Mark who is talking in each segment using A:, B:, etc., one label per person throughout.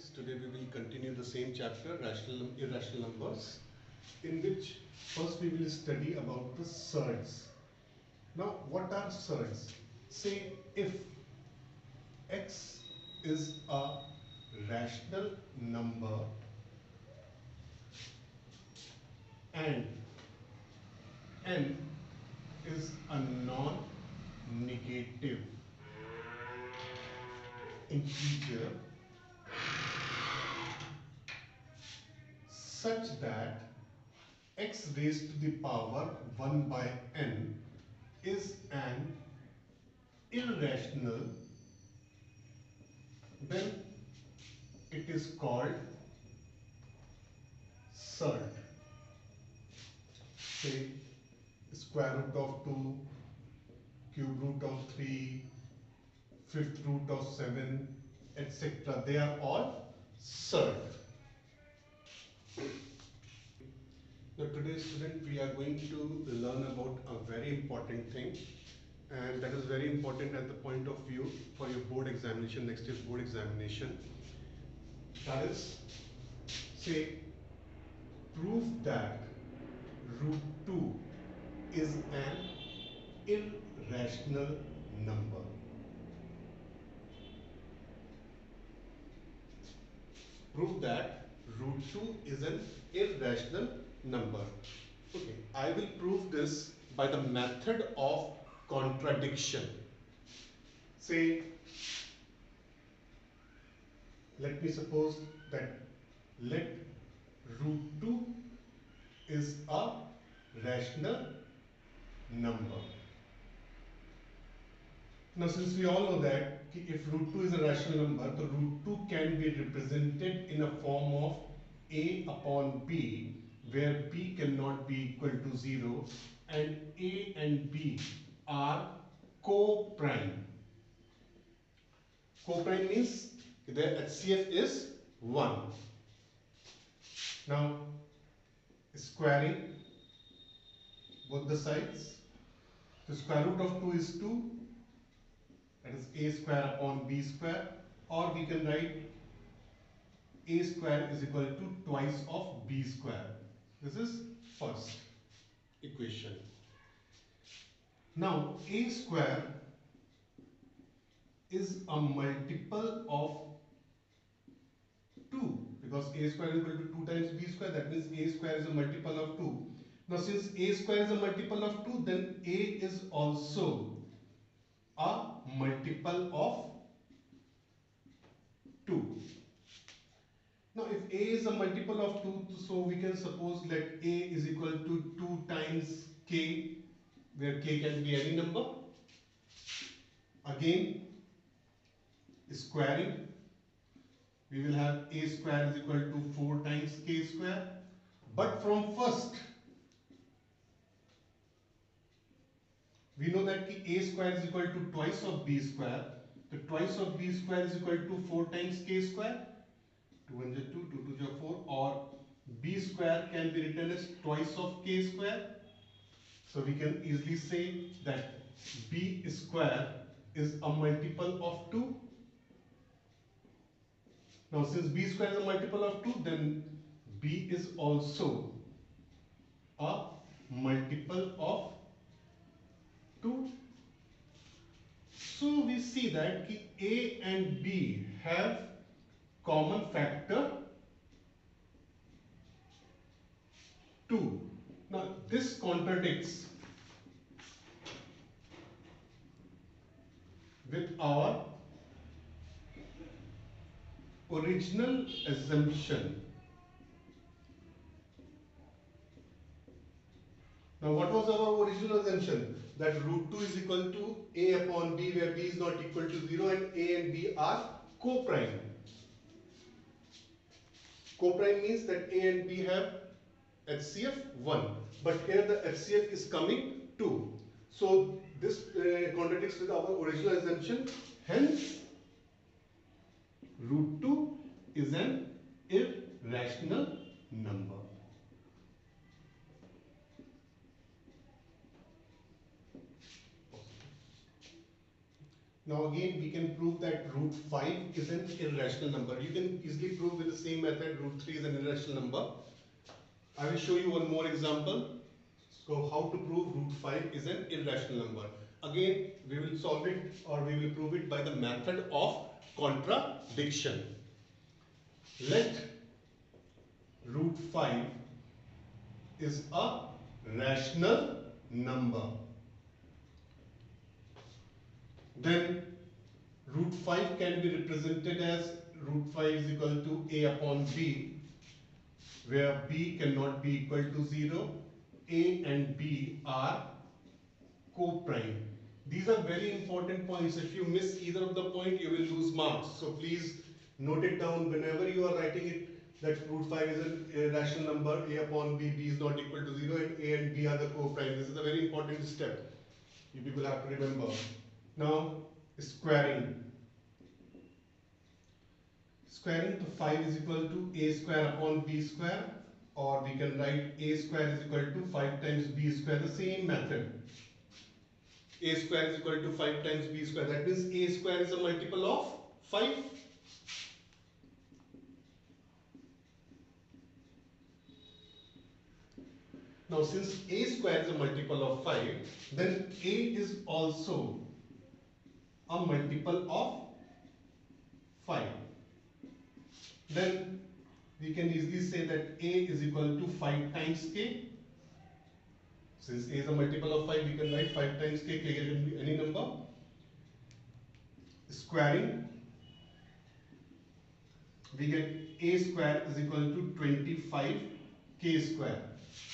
A: students, today we will continue the same chapter, irrational numbers, in which first we will study about the surds. Now, what are surds? Say if x is a rational number and n is a non-negative integer such that x raised to the power 1 by n is an irrational, then it is called surd. Say square root of 2, cube root of 3, fifth root of 7, etc. They are all surd. Now today, student, we are going to learn about a very important thing, and that is very important at the point of view for your board examination, next year's board examination. That is, say, prove that root 2 is an irrational number. Prove that root 2 is an irrational number. Okay, I will prove this by the method of contradiction. Say, let me suppose that let root 2 is a rational number. Now, since we all know that if root 2 is a rational number, the root 2 can be represented in a form of a upon b, where b cannot be equal to 0 and a and b are co-prime. Co-prime means their HCF is 1. Now, squaring both the sides. The square root of 2 is 2. That is a square upon b square, or we can write a square is equal to twice of b square. This is first equation. Now, a square is a multiple of 2, because a square is equal to 2 times b square. That means a square is a multiple of 2. Now, since a square is a multiple of 2, then a is also a multiple of 2. Now, if a is a multiple of 2, so we can suppose let a is equal to 2 times k, where k can be any number. Again, squaring, we will have a square is equal to 4 times k square. But from first, we know that a square is equal to twice of b square. The twice of b square is equal to 4 times k square. 2 1 is 2, 2 2 is 4, or b square can be written as twice of k square. So we can easily say that b square is a multiple of 2. Now, since b square is a multiple of 2, then b is also a multiple of 2. So we see that a and b have common factor 2. Now, this contradicts with our original assumption. Now, what was our original assumption? That root 2 is equal to a upon b, where b is not equal to 0 and a and b are co-prime. Co-prime means that a and b have HCF 1, but here the HCF is coming 2. So this contradicts with our original assumption. Hence, root 2 is an irrational number. Now again we can prove that root 5 is an irrational number. You can easily prove with the same method root 3 is an irrational number. I will show you one more example. So how to prove root 5 is an irrational number. Again we will solve it or we will prove it by the method of contradiction. Let root 5 is a rational number. Then root 5 can be represented as root 5 is equal to a upon b, where b cannot be equal to 0. A and b are co-prime. These are very important points. If you miss either of the point, you will lose marks. So please note it down whenever you are writing it, that root 5 is a rational number, a upon b, b is not equal to 0, and a and b are the co-prime. This is a very important step. You people have to remember. Now, squaring. Squaring to 5 is equal to a square upon b square, or we can write a square is equal to 5 times b square, the same method. A square is equal to 5 times b square. That means a square is a multiple of 5. Now since a square is a multiple of 5, then a is also a multiple of 5. Then we can easily say that a is equal to 5 times k. Since a is a multiple of 5, we can write 5 times k, can be any number. Squaring, we get a square is equal to 25 k square.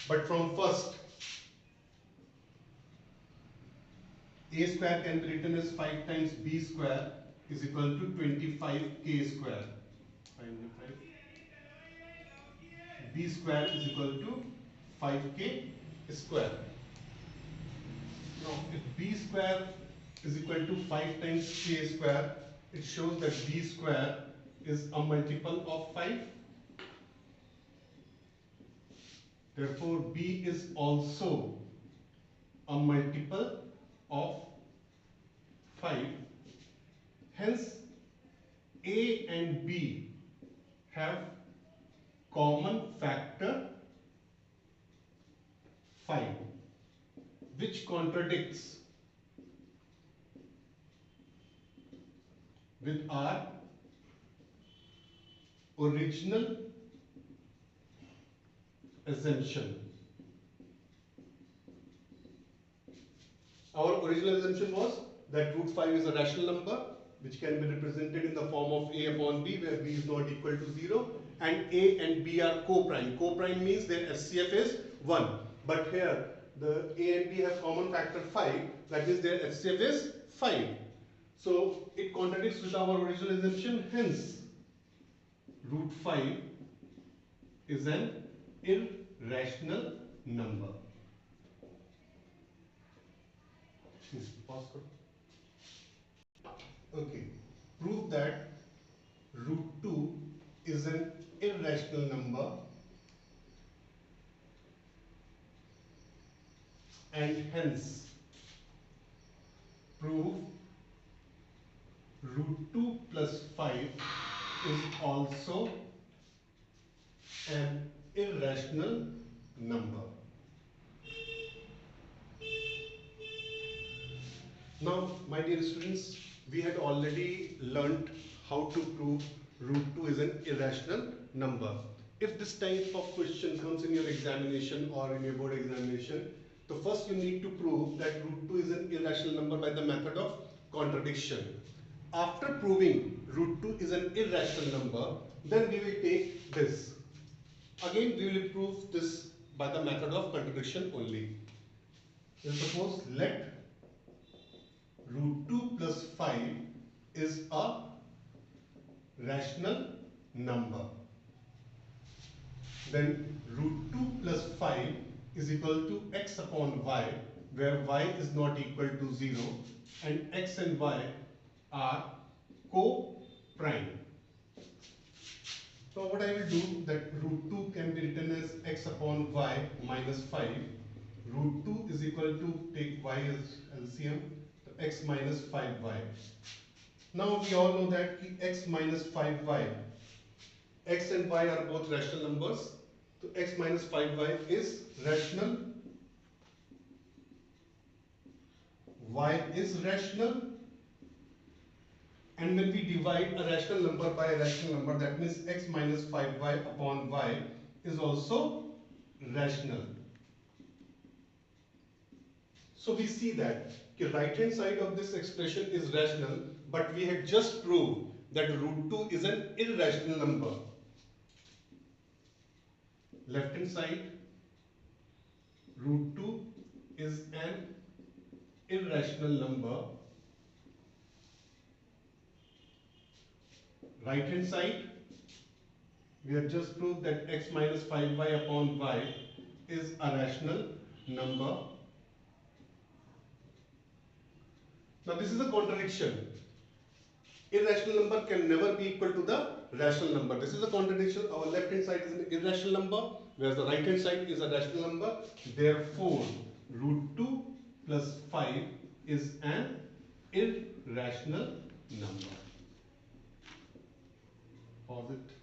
A: But from first, a square can be written as 5 times b square is equal to 25 k square. B square is equal to 5k square. Now, if b square is equal to 5 times k square, it shows that b square is a multiple of 5. Therefore, b is also a multiple of 5. Hence, a and b have common factor 5, which contradicts with our original assumption. Our original assumption was that root 5 is a rational number which can be represented in the form of a upon b, where b is not equal to 0, and a and b are co-prime. Co-prime means their HCF is 1. But here the a and b have common factor 5, that means their HCF is 5. So it contradicts with our original assumption, hence root 5 is an irrational number. Okay, prove that root 2 is an irrational number and hence prove root 2 plus 5 is also an irrational number. Now, my dear students, we had already learnt how to prove root 2 is an irrational number. If this type of question comes in your examination or in your board examination, so first you need to prove that root 2 is an irrational number by the method of contradiction. After proving root 2 is an irrational number, then we will take this. Again, we will prove this by the method of contradiction only. So suppose let root 2 plus 5 is a rational number. Then root 2 plus 5 is equal to x upon y, where y is not equal to 0 and x and y are co-prime. So what I will do, that root 2 can be written as x upon y minus 5. Root 2 is equal to, take y as LCM, x minus 5y. Now we all know that x minus 5y, x and y are both rational numbers. So x minus 5y is rational, y is rational, and when we divide a rational number by a rational number, that means x minus 5y upon y is also rational. So we see that the right hand side of this expression is rational, but we had just proved that root 2 is an irrational number. Left hand side, root 2 is an irrational number. Right hand side, we have just proved that x minus 5y upon y is a rational number. Now this is a contradiction. Irrational number can never be equal to the rational number. This is a contradiction. Our left hand side is an irrational number, whereas the right hand side is a rational number. Therefore, root 2 plus 5 is an irrational number. Pause it.